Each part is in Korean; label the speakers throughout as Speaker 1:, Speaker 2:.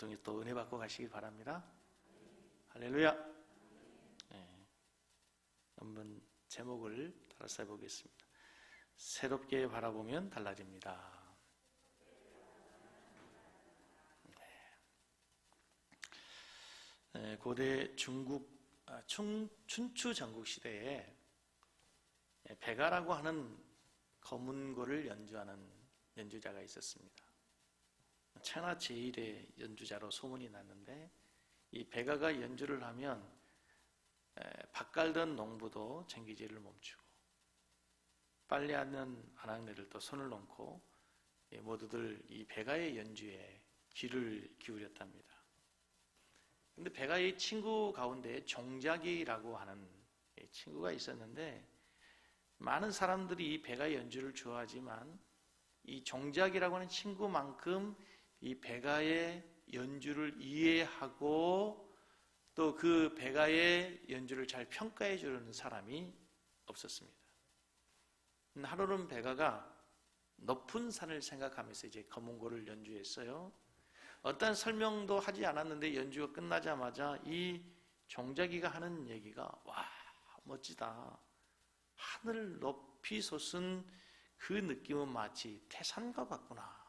Speaker 1: 통해 또 은혜 받고 가시기 바랍니다. 할렐루야. 네. 한번 제목을 따라서 해보겠습니다. 새롭게 바라보면 달라집니다. 네. 고대 중국 춘추 전국 시대에 백아라고 하는 검은고를 연주하는 연주자가 있었습니다. 천하 제일의 연주자로 소문이 났는데, 이 백아가 연주를 하면 밭갈던 농부도 쟁기질을 멈추고 빨래하는 아낙네를 또 손을 놓고 모두들 이 백아의 연주에 귀를 기울였답니다. 근데 백아의 친구 가운데 종작이라고 하는 친구가 있었는데, 많은 사람들이 이 백아의 연주를 좋아하지만 이 종작이라고 하는 친구만큼 이 백아의 연주를 이해하고 또 그 백아의 연주를 잘 평가해 주는 사람이 없었습니다. 하루는 백아가 높은 산을 생각하면서 이제 검은고를 연주했어요. 어떤 설명도 하지 않았는데 연주가 끝나자마자 이 종작이가 하는 얘기가, 와, 멋지다. 하늘 높이 솟은 그 느낌은 마치 태산과 같구나.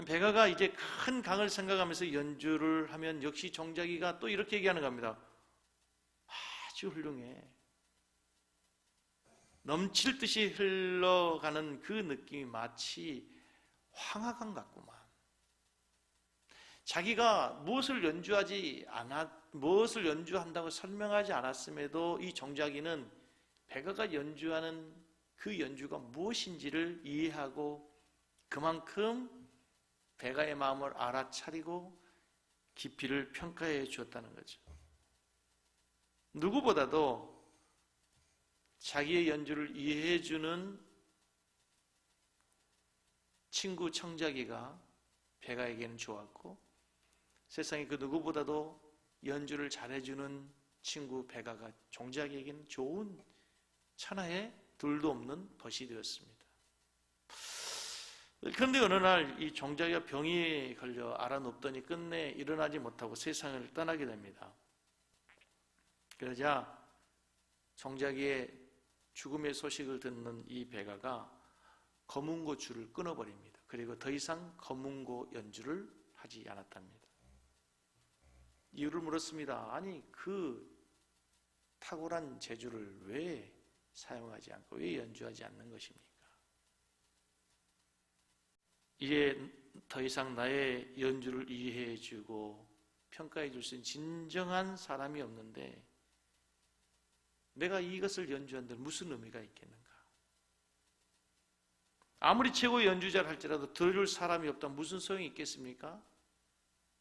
Speaker 1: 백아가 이제 큰 강을 생각하면서 연주를 하면 역시 종작이가 또 이렇게 얘기하는 겁니다. 아주 훌륭해. 넘칠 듯이 흘러가는 그 느낌이 마치 황하강 같구만. 자기가 무엇을 연주한다고 설명하지 않았음에도 이 종작이는 백아가 연주하는 그 연주가 무엇인지를 이해하고 그만큼 백아의 마음을 알아차리고 깊이를 평가해 주었다는 거죠. 누구보다도 자기의 연주를 이해해 주는 친구 청작이가 백아에게는 좋았고, 세상에 그 누구보다도 연주를 잘해주는 친구 백아가 종작이에게는 좋은 천하에 둘도 없는 벗이 되었습니다. 그런데 어느 날 이 종작이가 병이 걸려 앓아눕더니 끝내 일어나지 못하고 세상을 떠나게 됩니다. 그러자 종작이의 죽음의 소식을 듣는 이 백아가 검은고 줄을 끊어버립니다. 그리고 더 이상 검은고 연주를 하지 않았답니다. 이유를 물었습니다. 아니, 그 탁월한 재주를 왜 사용하지 않고 왜 연주하지 않는 것입니까? 이제 더 이상 나의 연주를 이해해 주고 평가해 줄 수 있는 진정한 사람이 없는데 내가 이것을 연주한다면 무슨 의미가 있겠는가? 아무리 최고의 연주자를 할지라도 들어줄 사람이 없다면 무슨 소용이 있겠습니까?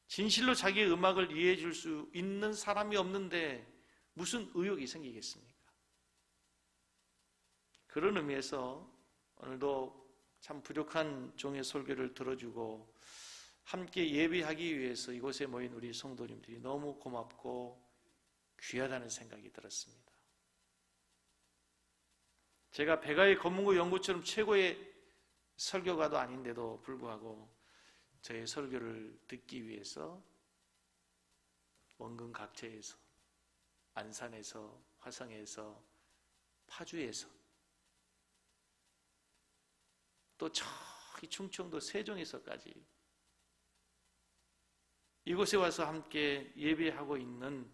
Speaker 1: 진실로 자기의 음악을 이해해 줄 수 있는 사람이 없는데 무슨 의욕이 생기겠습니까? 그런 의미에서 오늘도 참 부족한 종의 설교를 들어주고 함께 예배하기 위해서 이곳에 모인 우리 성도님들이 너무 고맙고 귀하다는 생각이 들었습니다. 제가 백아의 검은고 연구처럼 최고의 설교가도 아닌데도 불구하고 저의 설교를 듣기 위해서 원근 각처에서, 안산에서, 화성에서, 파주에서, 또 저기 충청도 세종에서까지 이곳에 와서 함께 예배하고 있는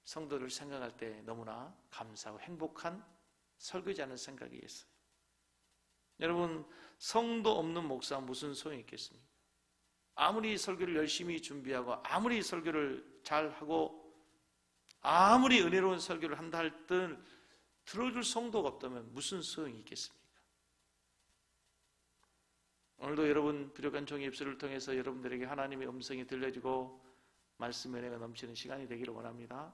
Speaker 1: 성도를 생각할 때 너무나 감사하고 행복한 설교자는 생각이 있어요. 여러분, 성도 없는 목사 무슨 소용이 있겠습니까? 아무리 설교를 열심히 준비하고 아무리 설교를 잘하고 아무리 은혜로운 설교를 한다 할 때 들어줄 성도가 없다면 무슨 소용이 있겠습니까? 오늘도 여러분 부족한 종의 입술을 통해서 여러분들에게 하나님의 음성이 들려지고 말씀의 은혜가 넘치는 시간이 되기를 원합니다.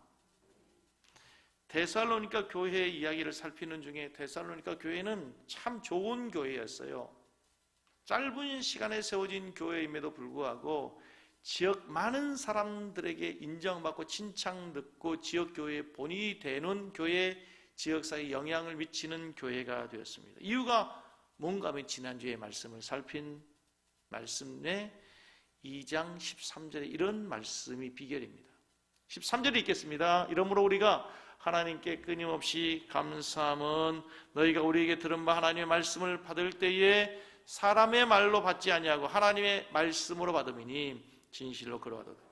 Speaker 1: 데살로니가 교회의 이야기를 살피는 중에 데살로니가 교회는 참 좋은 교회였어요. 짧은 시간에 세워진 교회임에도 불구하고 지역 많은 사람들에게 인정받고 칭찬듣고 지역교회의 본이 되는 교회, 지역사회에 영향을 미치는 교회가 되었습니다. 이유가 뭔가 하면 지난주에 말씀을 살핀 말씀의 2장 13절에 이런 말씀이 비결입니다. 13절에 있겠습니다. 이러므로 우리가 하나님께 끊임없이 감사함은 너희가 우리에게 들은 바 하나님의 말씀을 받을 때에 사람의 말로 받지 아니하고 하나님의 말씀으로 받음이니 진실로 그러하도다.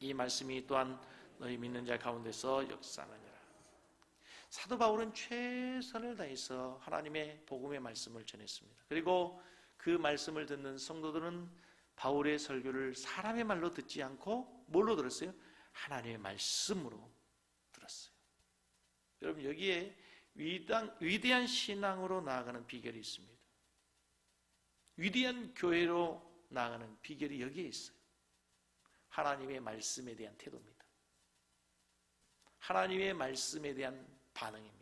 Speaker 1: 이 말씀이 또한 너희 믿는 자 가운데서 역사하느니라. 사도 바울은 최선을 다해서 하나님의 복음의 말씀을 전했습니다. 그리고 그 말씀을 듣는 성도들은 바울의 설교를 사람의 말로 듣지 않고 뭘로 들었어요? 하나님의 말씀으로 들었어요. 여러분, 여기에 위대한 신앙으로 나아가는 비결이 있습니다. 위대한 교회로 나아가는 비결이 여기에 있어요. 하나님의 말씀에 대한 태도입니다. 하나님의 말씀에 대한 반응입니다.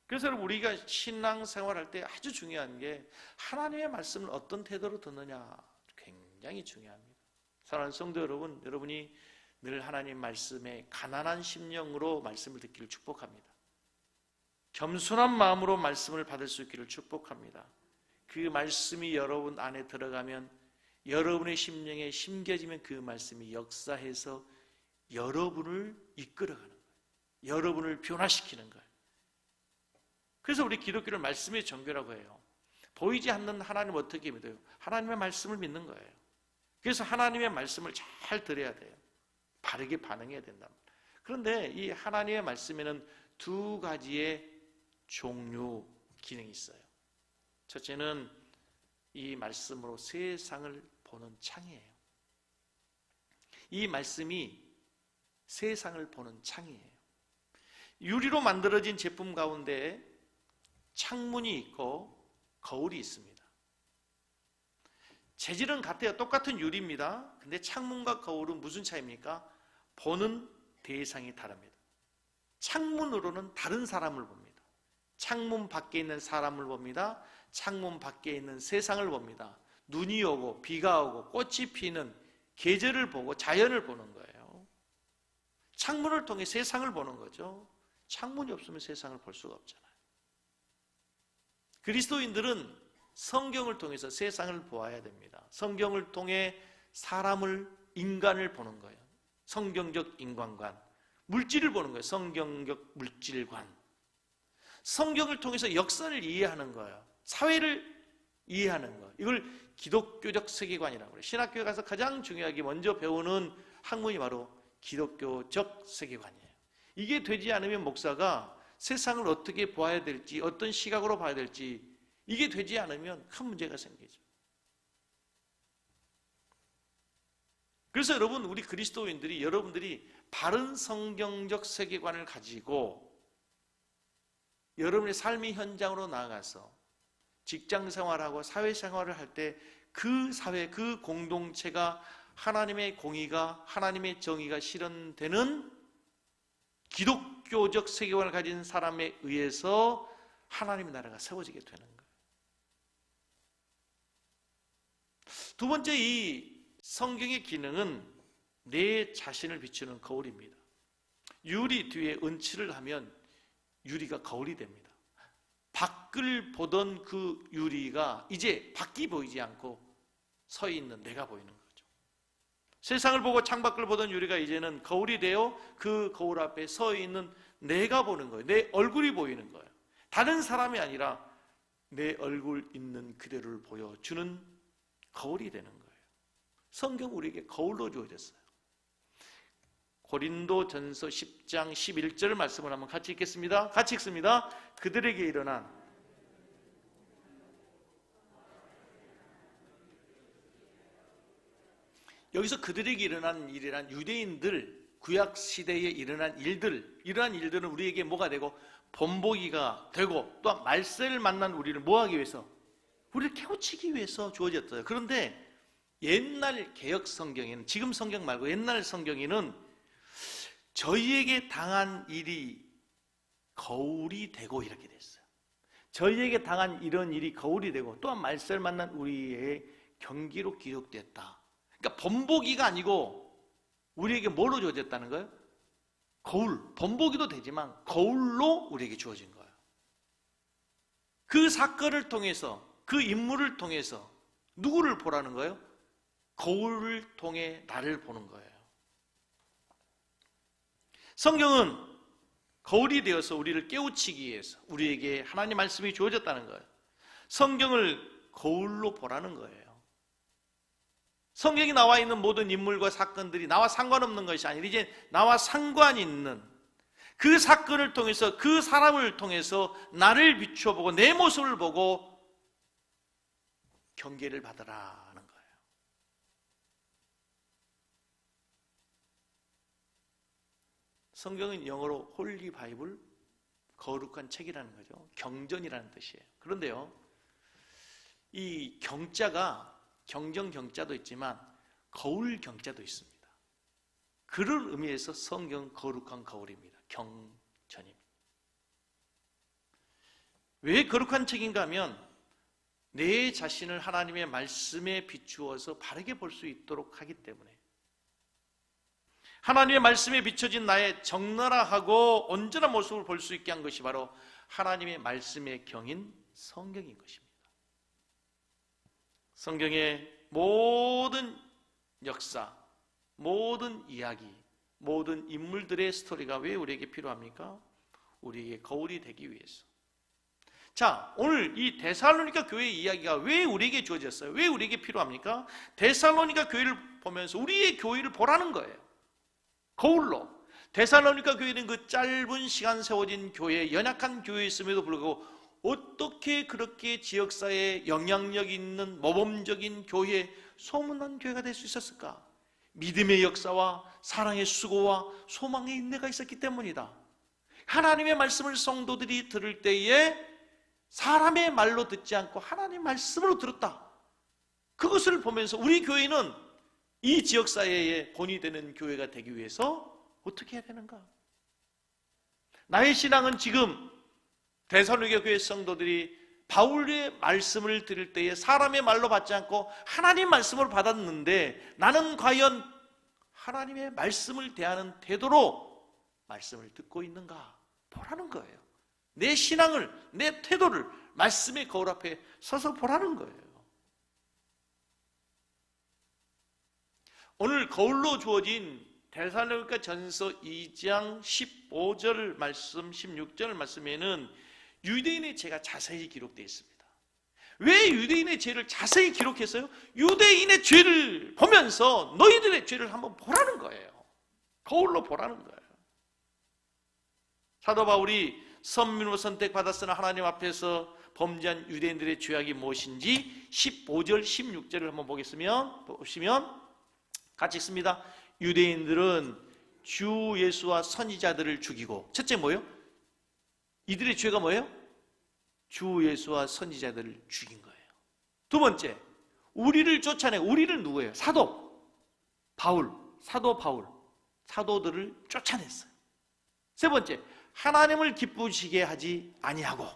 Speaker 1: 그래서 여러분, 우리가 신앙생활할 때 아주 중요한 게 하나님의 말씀을 어떤 태도로 듣느냐, 굉장히 중요합니다. 사랑하는 성도 여러분, 여러분이 늘 하나님 말씀에 가난한 심령으로 말씀을 듣기를 축복합니다. 겸손한 마음으로 말씀을 받을 수 있기를 축복합니다. 그 말씀이 여러분 안에 들어가면, 여러분의 심령에 심겨지면 그 말씀이 역사해서 여러분을 이끌어가는 거예요. 여러분을 변화시키는 거예요. 그래서 우리 기독교를 말씀의 종교라고 해요. 보이지 않는 하나님을 어떻게 믿어요? 하나님의 말씀을 믿는 거예요. 그래서 하나님의 말씀을 잘 들어야 돼요. 바르게 반응해야 된다. 그런데 이 하나님의 말씀에는 두 가지의 종류 기능이 있어요. 첫째는 이 말씀으로 세상을 보는 창이에요. 이 말씀이 세상을 보는 창이에요. 유리로 만들어진 제품 가운데 창문이 있고 거울이 있습니다. 재질은 같아요. 똑같은 유리입니다. 근데 창문과 거울은 무슨 차이입니까? 보는 대상이 다릅니다. 창문으로는 다른 사람을 봅니다. 창문 밖에 있는 사람을 봅니다. 창문 밖에 있는 세상을 봅니다. 눈이 오고 비가 오고 꽃이 피는 계절을 보고 자연을 보는 거예요. 창문을 통해 세상을 보는 거죠. 창문이 없으면 세상을 볼 수가 없잖아요. 그리스도인들은 성경을 통해서 세상을 보아야 됩니다. 성경을 통해 사람을, 인간을 보는 거예요. 성경적 인간관. 물질을 보는 거예요. 성경적 물질관. 성경을 통해서 역사를 이해하는 거예요. 사회를 이해하는 거예요. 이걸 기독교적 세계관이라고 해요. 신학교에 가서 가장 중요하게 먼저 배우는 학문이 바로 기독교적 세계관이에요. 이게 되지 않으면 목사가 세상을 어떻게 보아야 될지, 어떤 시각으로 봐야 될지, 이게 되지 않으면 큰 문제가 생기죠. 그래서 여러분, 우리 그리스도인들이, 여러분들이 바른 성경적 세계관을 가지고 여러분의 삶의 현장으로 나아가서 직장 생활하고 사회 생활을 할 때 그 사회, 그 공동체가 하나님의 공의가, 하나님의 정의가 실현되는 기독교적 세계관을 가진 사람에 의해서 하나님의 나라가 세워지게 되는 거예요. 두 번째, 이 성경의 기능은 내 자신을 비추는 거울입니다. 유리 뒤에 은칠을 하면 유리가 거울이 됩니다. 밖을 보던 그 유리가 이제 밖이 보이지 않고 서 있는 내가 보이는 거죠. 세상을 보고 창밖을 보던 유리가 이제는 거울이 되어 그 거울 앞에 서 있는 내가 보는 거예요. 내 얼굴이 보이는 거예요. 다른 사람이 아니라 내 얼굴 있는 그대로를 보여주는 거울이 되는 거예요. 성경 우리에게 거울로 주어졌어요. 고린도전서 10장 11절 말씀을 한번 같이 읽겠습니다. 같이 읽습니다. 그들에게 일어난 여기서 그들에게 일어난 일이란 유대인들 구약시대에 일어난 일들, 이러한 일들은 우리에게 뭐가 되고 본보기가 되고 또한 말세를 만난 우리를 뭐하기 위해서? 우리를 깨우치기 위해서 주어졌어요. 그런데 옛날 개역 성경에는, 지금 성경 말고 옛날 성경에는 저희에게 당한 일이 거울이 되고 이렇게 됐어요. 저희에게 당한 이런 일이 거울이 되고 또한 말세를 만난 우리의 경기로 기록됐다. 그러니까 본보기가 아니고 우리에게 뭐로 주어졌다는 거예요? 거울. 본보기도 되지만 거울로 우리에게 주어진 거예요. 그 사건을 통해서 그 인물을 통해서 누구를 보라는 거예요? 거울을 통해 나를 보는 거예요. 성경은 거울이 되어서 우리를 깨우치기 위해서 우리에게 하나님 말씀이 주어졌다는 거예요. 성경을 거울로 보라는 거예요. 성경에 나와 있는 모든 인물과 사건들이 나와 상관없는 것이 아니라 이제 나와 상관이 있는 그 사건을 통해서 그 사람을 통해서 나를 비춰보고 내 모습을 보고 경계를 받으라는 거예요. 성경은 영어로 홀리 바이블, 거룩한 책이라는 거죠. 경전이라는 뜻이에요. 그런데요, 이 경자가 경전 경자도 있지만 거울 경자도 있습니다. 그런 의미에서 성경 거룩한 거울입니다. 경전입니다. 왜 거룩한 책인가 하면 내 자신을 하나님의 말씀에 비추어서 바르게 볼 수 있도록 하기 때문에, 하나님의 말씀에 비춰진 나의 적나라하고 온전한 모습을 볼 수 있게 한 것이 바로 하나님의 말씀의 경인 성경인 것입니다. 성경의 모든 역사, 모든 이야기, 모든 인물들의 스토리가 왜 우리에게 필요합니까? 우리에게 거울이 되기 위해서. 자, 오늘 이 데살로니가 교회의 이야기가 왜 우리에게 주어졌어요? 왜 우리에게 필요합니까? 데살로니가 교회를 보면서 우리의 교회를 보라는 거예요. 거울로. 데살로니가 교회는 그 짧은 시간 세워진 교회, 연약한 교회였음에도 불구하고 어떻게 그렇게 지역사회에 영향력 있는 모범적인 교회, 소문난 교회가 될 수 있었을까? 믿음의 역사와 사랑의 수고와 소망의 인내가 있었기 때문이다. 하나님의 말씀을 성도들이 들을 때에 사람의 말로 듣지 않고 하나님의 말씀으로 들었다. 그것을 보면서 우리 교회는 이 지역사회의 본이 되는 교회가 되기 위해서 어떻게 해야 되는가? 나의 신앙은 지금 데살로니가 교회 성도들이 바울의 말씀을 들을 때에 사람의 말로 받지 않고 하나님 말씀으로 받았는데 나는 과연 하나님의 말씀을 대하는 태도로 말씀을 듣고 있는가 보라는 거예요. 내 신앙을, 내 태도를 말씀의 거울 앞에 서서 보라는 거예요. 오늘 거울로 주어진 데살로니가 전서 2장 15절 말씀, 16절 말씀에는 유대인의 죄가 자세히 기록되어 있습니다. 왜 유대인의 죄를 자세히 기록했어요? 유대인의 죄를 보면서 너희들의 죄를 한번 보라는 거예요. 거울로 보라는 거예요. 사도 바울이 선민으로 선택받았으나 하나님 앞에서 범죄한 유대인들의 죄악이 무엇인지 15절, 16절을 한번 보시면 같이 읽습니다. 유대인들은 주 예수와 선지자들을 죽이고, 첫째 뭐예요? 이들의 죄가 뭐예요? 주 예수와 선지자들을 죽인 거예요. 두 번째, 우리를 쫓아내고, 우리를 누구예요? 사도 바울, 사도들을 쫓아냈어요. 세 번째, 하나님을 기쁘시게 하지 아니하고,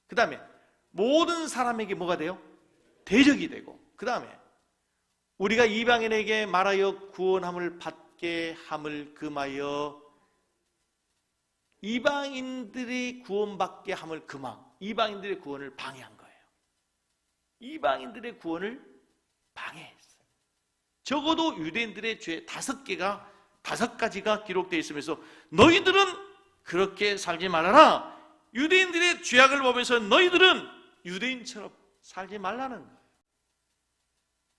Speaker 1: 그 다음에 모든 사람에게 뭐가 돼요? 대적이 되고, 그 다음에 우리가 이방인에게 말하여 구원함을 받게 함을 금하여 이방인들이 구원받게 함을 이방인들의 구원을 방해한 거예요. 이방인들의 구원을 방해했어요. 적어도 유대인들의 죄 5가지가 기록되어 있으면서 너희들은 그렇게 살지 말아라. 유대인들의 죄악을 보면서 너희들은 유대인처럼 살지 말라는 거예요.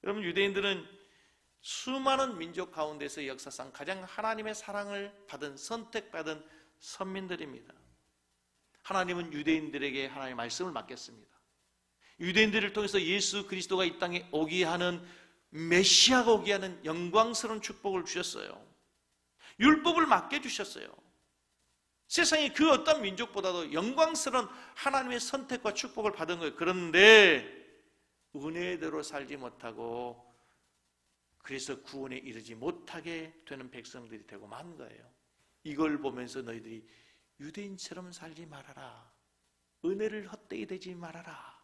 Speaker 1: 여러분, 유대인들은 수많은 민족 가운데서 역사상 가장 하나님의 사랑을 받은, 선택받은 선민들입니다. 하나님은 유대인들에게 하나님의 말씀을 맡겼습니다. 유대인들을 통해서 예수 그리스도가 이 땅에 오게 하는, 메시아가 오게 하는 영광스러운 축복을 주셨어요. 율법을 맡겨주셨어요. 세상에 그 어떤 민족보다도 영광스러운 하나님의 선택과 축복을 받은 거예요. 그런데 은혜대로 살지 못하고 그래서 구원에 이르지 못하게 되는 백성들이 되고 만 거예요. 이걸 보면서 너희들이 유대인처럼 살지 말아라. 은혜를 헛되이 되지 말아라.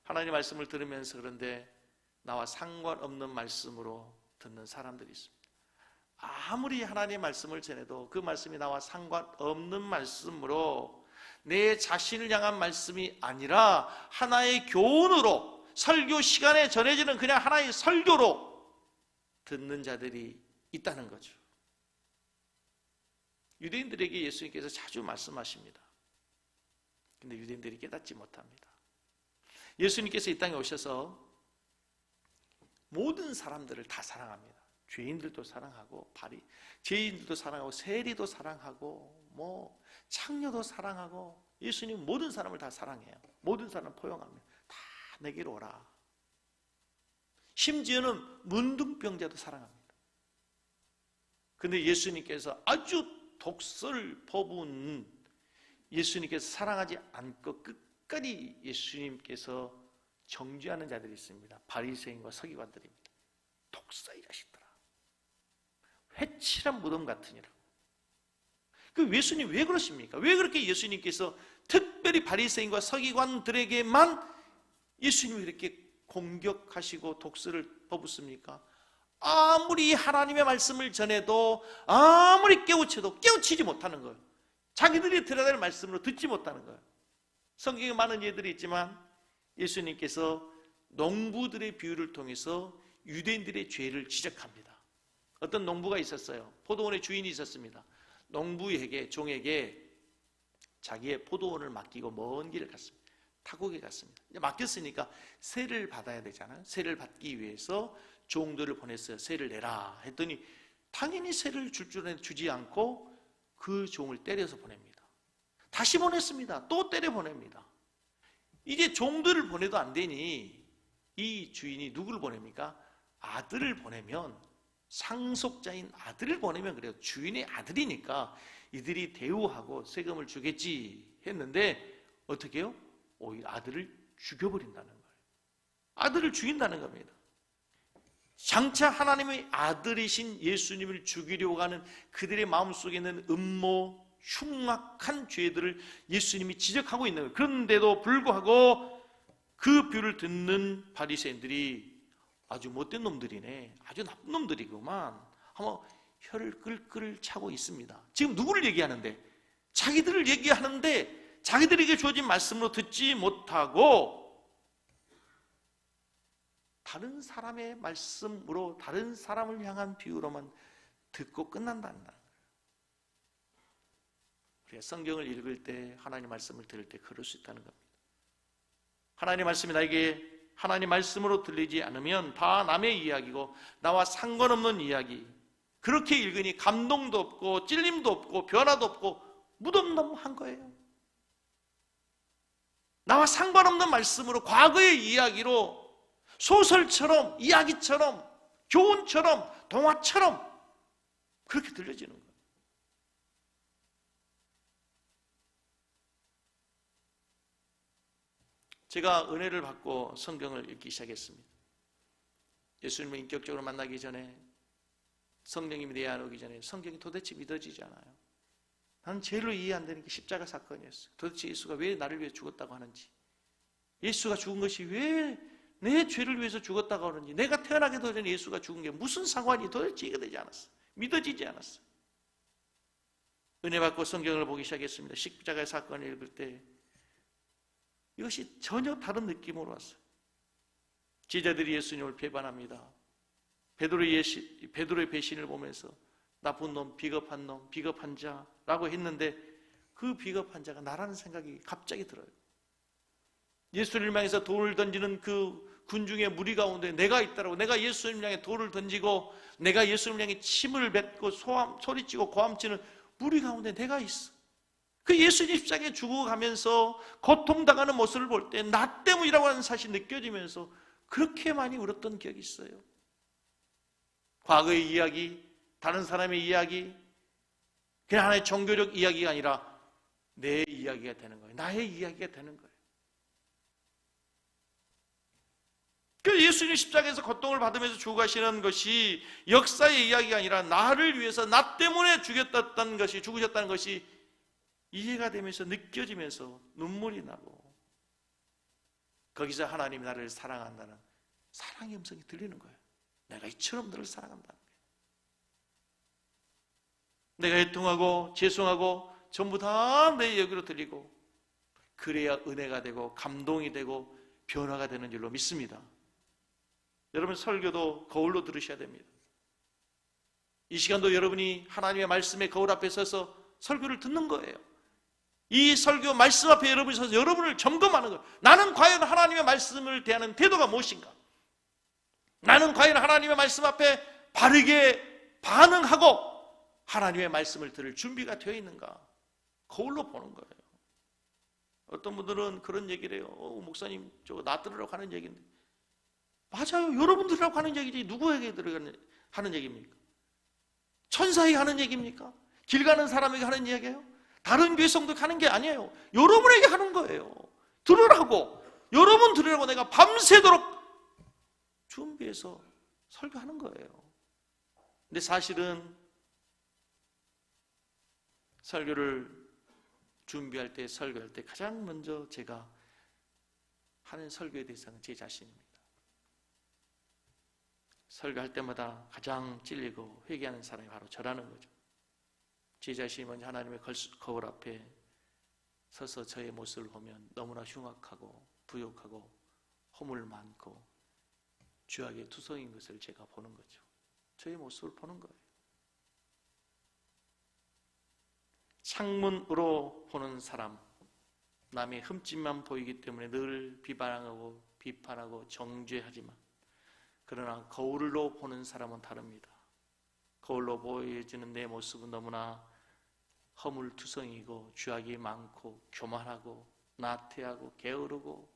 Speaker 1: 하나님의 말씀을 들으면서 그런데 나와 상관없는 말씀으로 듣는 사람들이 있습니다. 아무리 하나님의 말씀을 전해도 그 말씀이 나와 상관없는 말씀으로 내 자신을 향한 말씀이 아니라 하나의 교훈으로, 설교 시간에 전해지는 그냥 하나의 설교로 듣는 자들이 있다는 거죠. 유대인들에게 예수님께서 자주 말씀하십니다. 근데 유대인들이 깨닫지 못합니다. 예수님께서 이 땅에 오셔서 모든 사람들을 다 사랑합니다. 죄인들도 사랑하고, 죄인들도 사랑하고, 세리도 사랑하고, 창녀도 사랑하고, 예수님은 모든 사람을 다 사랑해요. 모든 사람을 포용합니다. 다 내게로 오라. 심지어는 문둥병자도 사랑합니다. 근데 예수님께서 아주 독설 퍼부은 예수님께서 사랑하지 않고 끝까지 예수님께서 정죄하는 자들이 있습니다. 바리새인과 서기관들입니다. 독사의 자식들아, 회칠한 무덤 같으니라. 그 예수님 왜 그러십니까? 왜 그렇게 예수님께서 특별히 바리새인과 서기관들에게만 예수님이 이렇게 공격하시고 독설을 퍼붓습니까? 아무리 하나님의 말씀을 전해도, 아무리 깨우쳐도 깨우치지 못하는 거예요. 자기들이 들어야 될 말씀으로 듣지 못하는 거예요. 성경에 많은 예들이 있지만 예수님께서 농부들의 비유를 통해서 유대인들의 죄를 지적합니다. 어떤 농부가 있었어요. 포도원의 주인이 있었습니다. 농부에게, 종에게 자기의 포도원을 맡기고 먼 길을 갔습니다. 타국에 갔습니다. 맡겼으니까 세를 받아야 되잖아요. 세를 받기 위해서 종들을 보냈어요. 세를 내라 했더니 당연히 세를 줄 줄은 주지 않고 그 종을 때려서 보냅니다. 다시 보냈습니다. 또 때려 보냅니다. 이제 종들을 보내도 안 되니 이 주인이 누구를 보냅니까? 아들을 보내면, 상속자인 아들을 보내면 그래요. 주인의 아들이니까 이들이 대우하고 세금을 주겠지 했는데 어떻게 해요? 오히려 아들을 죽여버린다는 거예요. 아들을 죽인다는 겁니다. 장차 하나님의 아들이신 예수님을 죽이려고 하는 그들의 마음속에 있는 음모, 흉악한 죄들을 예수님이 지적하고 있는 거예요. 그런데도 불구하고 그 비유를 듣는 바리새인들이 아주 못된 놈들이네, 아주 나쁜 놈들이구만 하며 혀를 끌끌 차고 있습니다. 지금 누구를 얘기하는데? 자기들을 얘기하는데 자기들에게 주어진 말씀으로 듣지 못하고 다른 사람의 말씀으로, 다른 사람을 향한 비유로만 듣고 끝난다는 거예요. 우리가 성경을 읽을 때, 하나님 말씀을 들을 때 그럴 수 있다는 겁니다. 하나님 말씀이 나에게 하나님 말씀으로 들리지 않으면 다 남의 이야기고 나와 상관없는 이야기, 그렇게 읽으니 감동도 없고 찔림도 없고 변화도 없고 무덤덤한 거예요. 나와 상관없는 말씀으로, 과거의 이야기로, 소설처럼, 이야기처럼, 교훈처럼, 동화처럼 그렇게 들려지는 거예요. 제가 은혜를 받고 성경을 읽기 시작했습니다. 예수님을 인격적으로 만나기 전에, 성령님이 내 안에 오기 전에 성경이 도대체 믿어지지 않아요. 나는 제일로 이해 안 되는 게 십자가 사건이었어요. 도대체 예수가 왜 나를 위해 죽었다고 하는지, 예수가 죽은 것이 왜 내 죄를 위해서 죽었다고 하는지, 내가 태어나기도 전에 예수가 죽은 게 무슨 상관이 도대체 이해가 되지 않았어요. 믿어지지 않았어요. 은혜 받고 성경을 보기 시작했습니다. 십자가의 사건을 읽을 때 이것이 전혀 다른 느낌으로 왔어요. 제자들이 예수님을 배반합니다. 베드로의 배신을 보면서 나쁜 놈, 비겁한 놈, 비겁한 자라고 했는데 그 비겁한 자가 나라는 생각이 갑자기 들어요. 예수를 향해서 돌을 던지는 그 군중의 무리 가운데 내가 있다라고, 내가 예수님 향해 돌을 던지고 내가 예수님 향해 침을 뱉고 소리치고 고함치는 무리 가운데 내가 있어. 그 예수님 십자가에 죽어가면서 고통당하는 모습을 볼 때 나 때문이라고 하는 사실이 느껴지면서 그렇게 많이 울었던 기억이 있어요. 과거의 이야기, 다른 사람의 이야기, 그냥 하나의 종교적 이야기가 아니라 내 이야기가 되는 거예요. 나의 이야기가 되는 거예요. 그 예수님 십자가에서 고통을 받으면서 죽어가시는 것이 역사의 이야기가 아니라 나를 위해서, 나 때문에 죽으셨다는 것이 이해가 되면서 느껴지면서 눈물이 나고, 거기서 하나님이 나를 사랑한다는 사랑의 음성이 들리는 거예요. 내가 이처럼 너를 사랑한다는 거예요. 내가 애통하고 죄송하고 전부 다 내 얘기로 들리고 그래야 은혜가 되고 감동이 되고 변화가 되는 줄로 믿습니다. 여러분, 설교도 거울로 들으셔야 됩니다. 이 시간도 여러분이 하나님의 말씀의 거울 앞에 서서 설교를 듣는 거예요. 이 설교 말씀 앞에 여러분이 서서 여러분을 점검하는 거예요. 나는 과연 하나님의 말씀을 대하는 태도가 무엇인가? 나는 과연 하나님의 말씀 앞에 바르게 반응하고 하나님의 말씀을 들을 준비가 되어 있는가? 거울로 보는 거예요. 어떤 분들은 그런 얘기를 해요. 목사님, 저거 나 들으라고 하는 얘기인데. 맞아요. 여러분 들으라고 하는 얘기지 누구에게 하는 얘기입니까? 천사에게 하는 얘기입니까? 길 가는 사람에게 하는 얘기예요? 다른 교회 성도에게 하는 게 아니에요. 여러분에게 하는 거예요. 들으라고, 여러분 들으라고 내가 밤새도록 준비해서 설교하는 거예요. 근데 사실은 설교를 준비할 때, 설교할 때 가장 먼저 제가 하는 설교의 대상은 제 자신입니다. 설교할 때마다 가장 찔리고 회개하는 사람이 바로 저라는 거죠. 제 자신이 먼저 하나님의 거울 앞에 서서 저의 모습을 보면 너무나 흉악하고 부욕하고 허물 많고 죄악의 투성인 것을 제가 보는 거죠. 저의 모습을 보는 거예요. 창문으로 보는 사람, 남의 흠집만 보이기 때문에 늘 비판하고 정죄하지만, 그러나 거울로 보는 사람은 다릅니다. 거울로 보여지는 내 모습은 너무나 허물투성이고 죄악이 많고 교만하고 나태하고 게으르고.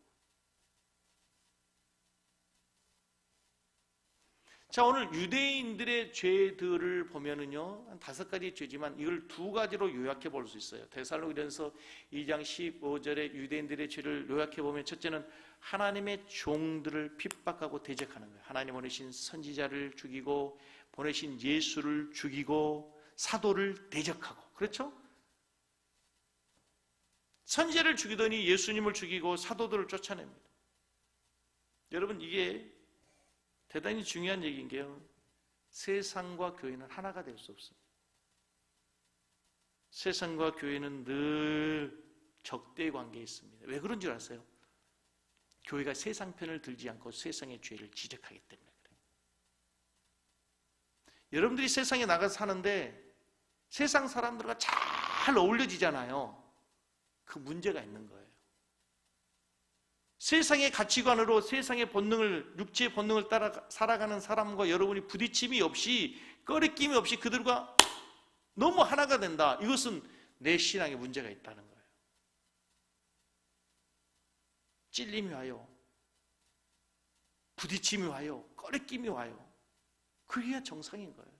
Speaker 1: 자, 오늘 유대인들의 죄들을 보면은요, 한 5가지 죄지만 이걸 2가지로 요약해 볼 수 있어요. 데살로니가전서 2장 15절에 유대인들의 죄를 요약해 보면, 첫째는 하나님의 종들을 핍박하고 대적하는 거예요. 하나님 보내신 선지자를 죽이고 보내신 예수를 죽이고 사도를 대적하고, 그렇죠? 선지자를 죽이더니 예수님을 죽이고 사도들을 쫓아냅니다. 여러분, 이게 대단히 중요한 얘기인 게요, 세상과 교회는 하나가 될 수 없습니다. 세상과 교회는 늘 적대 관계에 있습니다. 왜 그런 줄 아세요? 교회가 세상 편을 들지 않고 세상의 죄를 지적하기 때문에 그래요. 여러분들이 세상에 나가서 사는데 세상 사람들과 잘 어울려지잖아요. 그 문제가 있는 거예요. 세상의 가치관으로 세상의 본능을, 육체의 본능을 따라 살아가는 사람과 여러분이 부딪힘이 없이, 꺼리낌이 없이 그들과 너무 하나가 된다. 이것은 내 신앙에 문제가 있다는 거예요. 찔림이 와요. 부딪힘이 와요. 꺼리낌이 와요. 그게 정상인 거예요.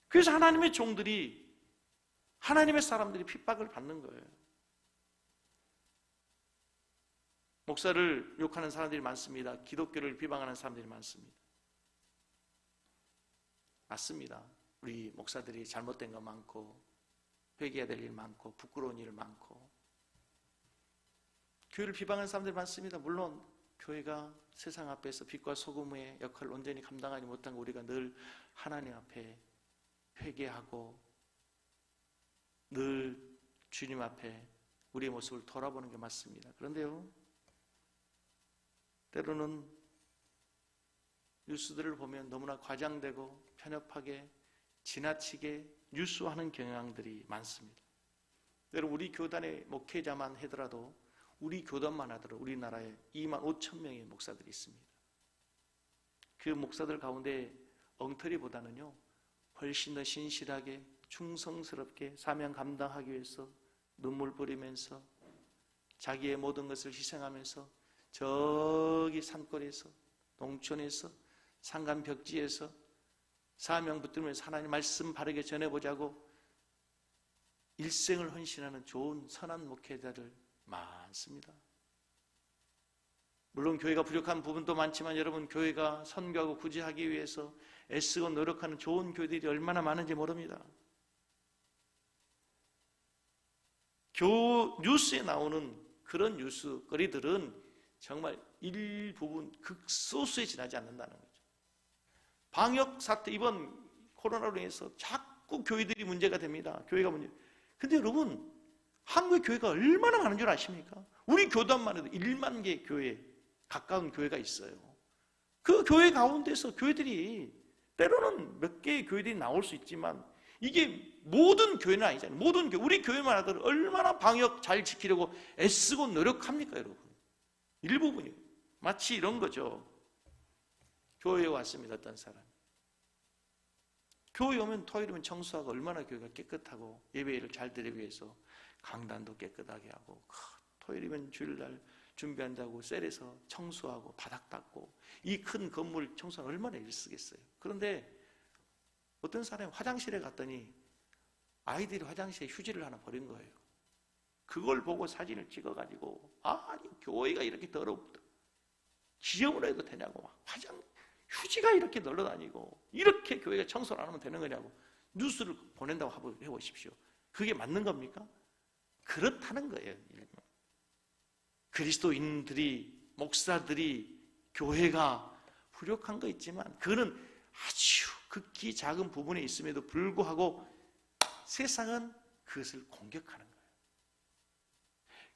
Speaker 1: 그래서 하나님의 종들이, 하나님의 사람들이 핍박을 받는 거예요. 목사를 욕하는 사람들이 많습니다. 기독교를 비방하는 사람들이 많습니다. 맞습니다. 우리 목사들이 잘못된 거 많고 회개해야 될 일 많고 부끄러운 일 많고 교회를 비방하는 사람들이 많습니다. 물론 교회가 세상 앞에서 빛과 소금의 역할을 온전히 감당하지 못한 우리가 늘 하나님 앞에 회개하고 늘 주님 앞에 우리의 모습을 돌아보는 게 맞습니다. 그런데요, 때로는 뉴스들을 보면 너무나 과장되고 편협하게 지나치게 뉴스화하는 경향들이 많습니다. 여러분, 우리 교단의 목회자만 하더라도, 우리 교단만 하더라도 우리나라에 2만 5천 명의 목사들이 있습니다. 그 목사들 가운데 엉터리보다는요, 훨씬 더 신실하게 충성스럽게 사명 감당하기 위해서 눈물 뿌리면서 자기의 모든 것을 희생하면서 저기 산골에서, 농촌에서, 산간 벽지에서 사명 붙들면서 하나님 말씀 바르게 전해보자고 일생을 헌신하는 좋은 선한 목회자들 많습니다. 물론 교회가 부족한 부분도 많지만 여러분, 교회가 선교하고 구제하기 위해서 애쓰고 노력하는 좋은 교회들이 얼마나 많은지 모릅니다. 뉴스에 나오는 그런 뉴스거리들은 정말 일부분 극소수에 지나지 않는다는 거죠. 방역 사태, 이번 코로나로 인해서 자꾸 교회들이 문제가 됩니다. 교회가 문제. 근데 여러분, 한국의 교회가 얼마나 많은 줄 아십니까? 우리 교단만 해도 1만 개 교회, 가까운 교회가 있어요. 그 교회 가운데서 교회들이 때로는 몇 개의 교회들이 나올 수 있지만 이게 모든 교회는 아니잖아요. 모든 교회, 우리 교회만 하더라도 얼마나 방역 잘 지키려고 애쓰고 노력합니까, 여러분? 일부분이에요. 마치 이런 거죠. 교회에 왔습니다, 어떤 사람. 교회 오면 토요일이면 청소하고 얼마나 교회가 깨끗하고 예배를 잘 드리기 위해서 강단도 깨끗하게 하고 토요일이면 주일날 준비한다고 셀에서 청소하고 바닥 닦고 이 큰 건물 청소는 얼마나 일쓰겠어요. 그런데 어떤 사람이 화장실에 갔더니 아이들이 화장실에 휴지를 하나 버린 거예요. 그걸 보고 사진을 찍어가지고 아니 교회가 이렇게 더럽다, 지저분을 해도 되냐고, 막 휴지가 이렇게 널러다니고 이렇게 교회가 청소를 안 하면 되는 거냐고 뉴스를 보낸다고 해보십시오. 그게 맞는 겁니까? 그렇다는 거예요. 그리스도인들이, 목사들이, 교회가 부족한 거 있지만 그거는 아주 극히 작은 부분에 있음에도 불구하고 세상은 그것을 공격하는 거예요.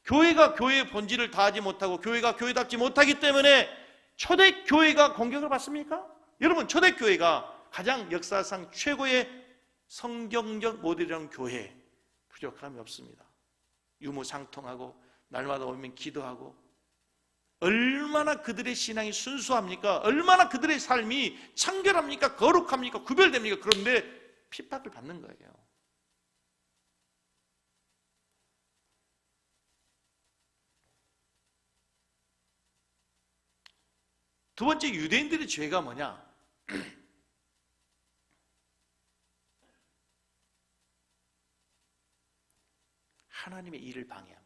Speaker 1: 교회가 교회의 본질을 다하지 못하고 교회가 교회답지 못하기 때문에 초대교회가 공격을 받습니까? 여러분, 초대교회가 가장 역사상 최고의 성경적 모델이라는 교회, 부족함이 없습니다. 유무상통하고 날마다 오면 기도하고 얼마나 그들의 신앙이 순수합니까? 얼마나 그들의 삶이 청결합니까? 거룩합니까? 구별됩니까? 그런데 핍박을 받는 거예요. 두 번째, 유대인들의 죄가 뭐냐? 하나님의 일을 방해합니다.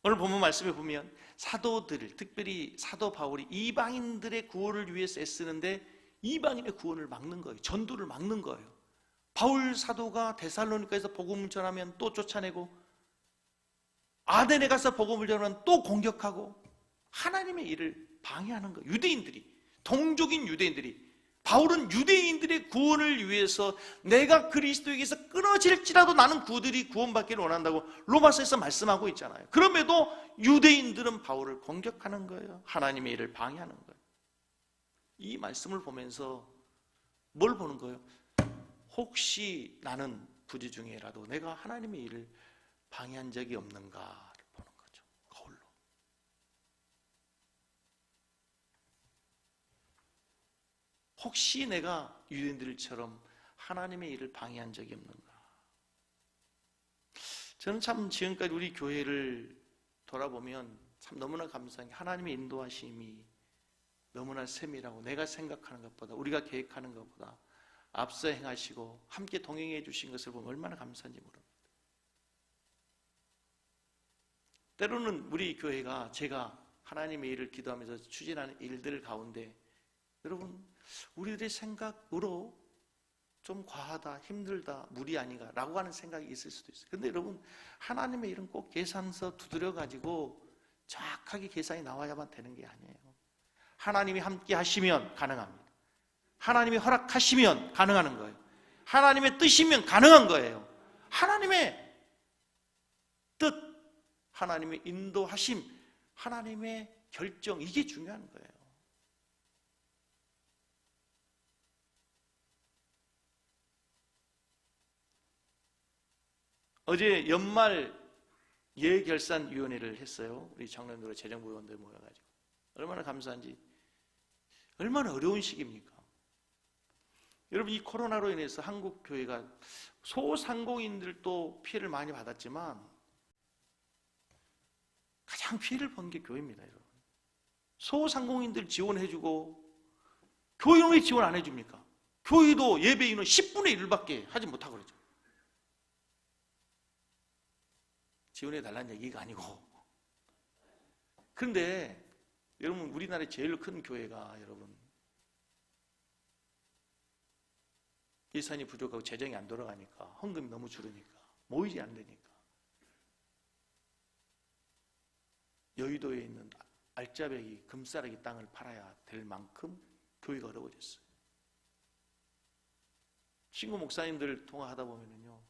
Speaker 1: 오늘 본문 말씀에 보면 사도들, 특별히 사도 바울이 이방인들의 구원을 위해서 애쓰는데 이방인의 구원을 막는 거예요. 전도를 막는 거예요. 바울 사도가 데살로니가에서 복음을 전하면 또 쫓아내고 아덴에 가서 복음을 전하면 또 공격하고 하나님의 일을 방해하는 거예요. 유대인들이, 동족인 유대인들이. 바울은 유대인들의 구원을 위해서 내가 그리스도에게서 끊어질지라도 나는 그들이 구원받기를 원한다고 로마서에서 말씀하고 있잖아요. 그럼에도 유대인들은 바울을 공격하는 거예요. 하나님의 일을 방해하는 거예요. 이 말씀을 보면서 뭘 보는 거예요? 혹시 나는 부지 중에라도 내가 하나님의 일을 방해한 적이 없는가를 보는 거죠. 거울로. 혹시 내가 유대인들처럼 하나님의 일을 방해한 적이 없는가? 저는 참 지금까지 우리 교회를 돌아보면 참 너무나 감사한 게 하나님의 인도하심이 너무나 세밀하고 내가 생각하는 것보다, 우리가 계획하는 것보다 앞서 행하시고 함께 동행해 주신 것을 보면 얼마나 감사한지 모릅니다. 때로는 우리 교회가 제가 하나님의 일을 기도하면서 추진하는 일들 가운데 여러분, 우리들의 생각으로 좀 과하다, 힘들다, 무리 아닌가 라고 하는 생각이 있을 수도 있어요. 근데 여러분, 하나님의 일은 꼭 계산서 두드려 가지고 정확하게 계산이 나와야만 되는 게 아니에요. 하나님이 함께 하시면 가능합니다. 하나님이 허락하시면 가능한 거예요. 하나님의 뜻이면 가능한 거예요. 하나님의 뜻, 하나님의 인도하심, 하나님의 결정, 이게 중요한 거예요. 어제 연말 예결산위원회를 했어요. 우리 청년들, 재정부 의원들 모여가지고. 얼마나 감사한지. 얼마나 어려운 시기입니까? 여러분, 이 코로나로 인해서 한국 교회가 소상공인들도 피해를 많이 받았지만 가장 피해를 본 게 교회입니다, 여러분. 소상공인들 지원해주고 교회는 왜 지원 안 해줍니까? 교회도 예배 인원 10분의 1밖에 하지 못하고 그러죠. 지원해달라는 얘기가 아니고. 그런데 여러분, 우리나라의 제일 큰 교회가 여러분 예산이 부족하고 재정이 안 돌아가니까, 헌금이 너무 줄으니까, 모이지 않으니까 여의도에 있는 알짜배기, 금싸라기 땅을 팔아야 될 만큼 교회가 어려워졌어요. 친구 목사님들 통화하다 보면요,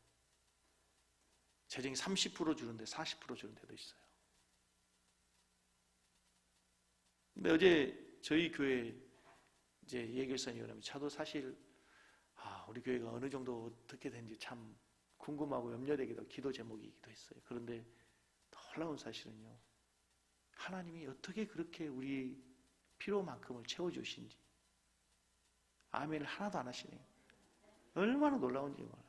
Speaker 1: 재정이 30% 주는데 40% 주는 데도 있어요. 근데 어제 저희 교회 이제 예결선위원회 저도 사실 우리 교회가 어느 정도 어떻게 되는지 참 궁금하고 염려되기도 기도 제목이기도 했어요. 그런데 놀라운 사실은요, 하나님이 어떻게 그렇게 우리 필요만큼을 채워주신지 아멘을 하나도 안 하시네요. 얼마나 놀라운지 몰라요.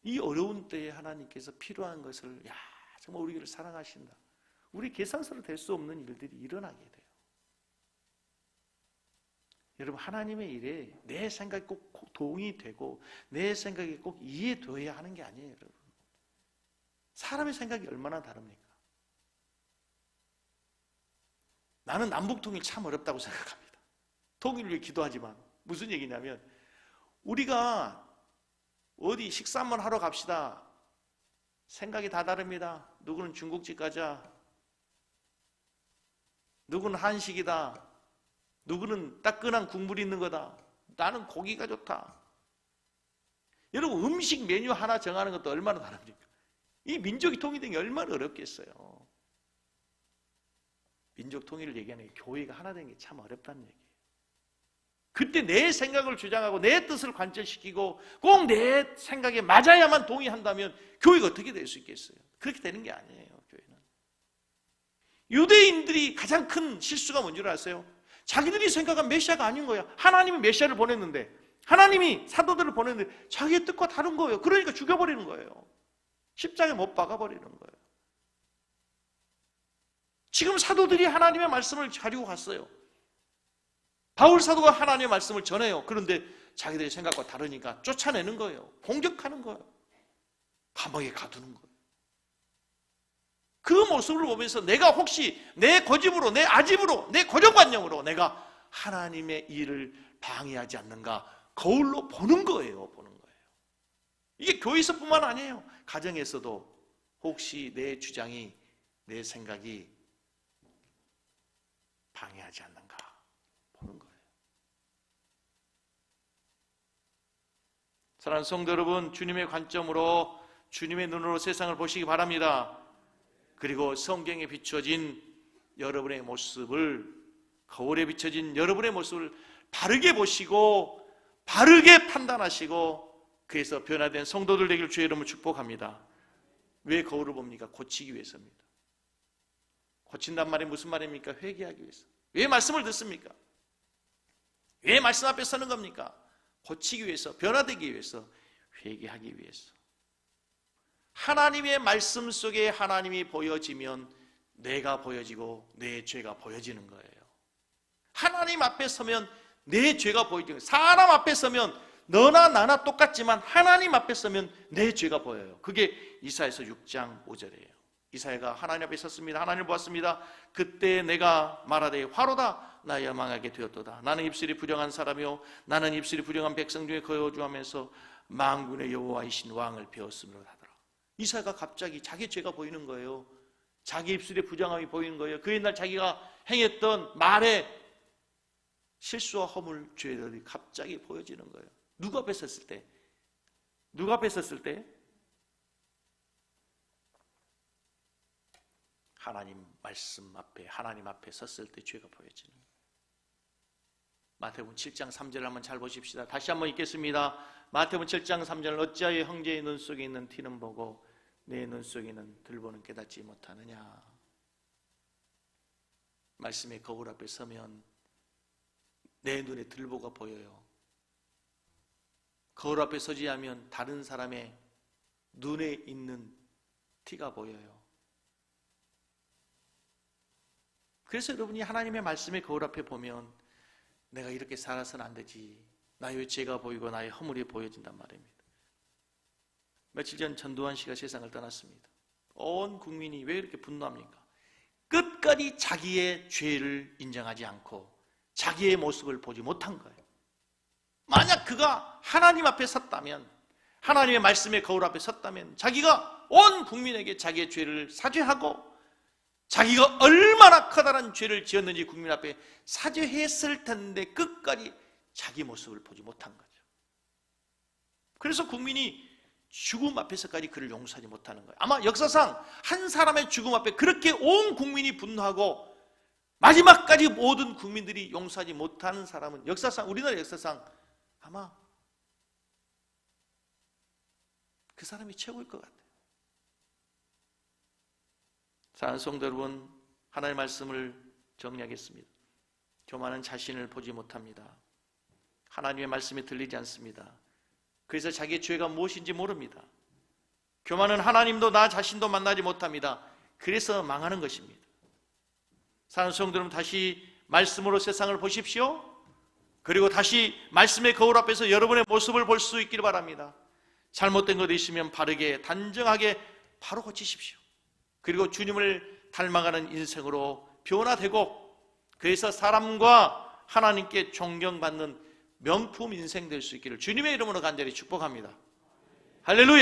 Speaker 1: 이 어려운 때에 하나님께서 필요한 것을 정말 우리를 사랑하신다. 우리 계산서로 될 수 없는 일들이 일어나게 돼요. 여러분, 하나님의 일에 내 생각이 꼭 동의 되고 내 생각이 꼭 이해되어야 하는 게 아니에요. 여러분, 사람의 생각이 얼마나 다릅니까? 나는 남북통일 참 어렵다고 생각합니다. 통일을 위해 기도하지만 무슨 얘기냐면, 우리가 어디 식사 한번 하러 갑시다. 생각이 다 다릅니다. 누구는 중국집 가자, 누구는 한식이다, 누구는 따끈한 국물이 있는 거다, 나는 고기가 좋다. 여러분, 음식 메뉴 하나 정하는 것도 얼마나 다릅니까? 이 민족이 통일된 게 얼마나 어렵겠어요. 민족 통일을 얘기하는 게 교회가 하나 되는 게 참 어렵다는 얘기예요. 그때 내 생각을 주장하고 내 뜻을 관철시키고 꼭 내 생각에 맞아야만 동의한다면 교회가 어떻게 될 수 있겠어요? 그렇게 되는 게 아니에요. 교회는. 유대인들이 가장 큰 실수가 뭔지 아세요? 자기들이 생각한 메시아가 아닌 거야. 하나님이 메시아를 보냈는데, 하나님이 사도들을 보냈는데 자기의 뜻과 다른 거예요. 그러니까 죽여버리는 거예요. 십자가에 못 박아버리는 거예요. 지금 사도들이 하나님의 말씀을 가지고 갔어요. 바울 사도가 하나님의 말씀을 전해요. 그런데 자기들의 생각과 다르니까 쫓아내는 거예요. 공격하는 거예요. 감옥에 가두는 거예요. 그 모습을 보면서 내가 혹시 내 고집으로, 내 아집으로, 내 고정관념으로 내가 하나님의 일을 방해하지 않는가 거울로 보는 거예요. 보는 거예요. 이게 교회에서뿐만 아니에요. 가정에서도 혹시 내 주장이, 내 생각이 방해하지 않는가 보는 거예요. 사랑하는 성도 여러분, 주님의 관점으로, 주님의 눈으로 세상을 보시기 바랍니다. 그리고 성경에 비춰진 여러분의 모습을, 거울에 비춰진 여러분의 모습을 바르게 보시고 바르게 판단하시고 그래서 변화된 성도들 되기를 주의 이름으로 축복합니다. 왜 거울을 봅니까? 고치기 위해서입니다. 고친단 말이 무슨 말입니까? 회개하기 위해서. 왜 말씀을 듣습니까? 왜 말씀 앞에 서는 겁니까? 고치기 위해서, 변화되기 위해서, 회개하기 위해서. 하나님의 말씀 속에 하나님이 보여지면 내가 보여지고 내 죄가 보여지는 거예요. 하나님 앞에 서면 내 죄가 보이죠. 사람 앞에 서면 너나 나나 똑같지만 하나님 앞에 서면 내 죄가 보여요. 그게 이사야서 6장 5절이에요. 이사야가 하나님 앞에 섰습니다. 하나님을 보았습니다. 그때 내가 말하되 화로다 나 야망하게 되었도다. 나는 입술이 부정한 사람이요 나는 입술이 부정한 백성 중에 거주하면서 만군의 여호와이신 왕을 배웠으므로 하더라. 이사야가 갑자기 자기 죄가 보이는 거예요. 자기 입술의 부정함이 보이는 거예요. 그 옛날 자기가 행했던 말에 실수와 허물, 죄들이 갑자기 보여지는 거예요. 누가 앞에 섰을 때? 누가 앞에 섰을 때? 하나님 말씀 앞에, 하나님 앞에 섰을 때 죄가 보여지는 거예요. 마태복음 7장 3절을 한번 잘 보십시다. 다시 한번 읽겠습니다. 마태복음 7장 3절 어찌하여 형제의 눈 속에 있는 티는 보고 내 눈 속에 있는 들보는 깨닫지 못하느냐. 말씀의 거울 앞에 서면 내 눈에 들보가 보여요. 거울 앞에 서지 않으면 다른 사람의 눈에 있는 티가 보여요. 그래서 여러분이 하나님의 말씀의 거울 앞에 보면 내가 이렇게 살아서는 안 되지. 나의 죄가 보이고 나의 허물이 보여진단 말입니다. 며칠 전 전두환 씨가 세상을 떠났습니다. 온 국민이 왜 이렇게 분노합니까? 끝까지 자기의 죄를 인정하지 않고 자기의 모습을 보지 못한 거예요. 만약 그가 하나님 앞에 섰다면, 하나님의 말씀의 거울 앞에 섰다면 자기가 온 국민에게 자기의 죄를 사죄하고 자기가 얼마나 커다란 죄를 지었는지 국민 앞에 사죄했을 텐데 끝까지 자기 모습을 보지 못한 거죠. 그래서 국민이 죽음 앞에서까지 그를 용서하지 못하는 거예요. 아마 역사상 한 사람의 죽음 앞에 그렇게 온 국민이 분노하고 마지막까지 모든 국민들이 용서하지 못하는 사람은 역사상, 우리나라 역사상 아마 그 사람이 최고일 것 같아요. 사랑하는 성도 여러분, 하나님의 말씀을 정리하겠습니다. 교만은 자신을 보지 못합니다. 하나님의 말씀이 들리지 않습니다. 그래서 자기의 죄가 무엇인지 모릅니다. 교만은 하나님도 나 자신도 만나지 못합니다. 그래서 망하는 것입니다. 사랑하는 성도 여러분, 다시 말씀으로 세상을 보십시오. 그리고 다시 말씀의 거울 앞에서 여러분의 모습을 볼 수 있기를 바랍니다. 잘못된 것이 있으면 바르게 단정하게 바로 고치십시오. 그리고 주님을 닮아가는 인생으로 변화되고, 그래서 사람과 하나님께 존경받는 명품 인생 될 수 있기를 주님의 이름으로 간절히 축복합니다. 할렐루야.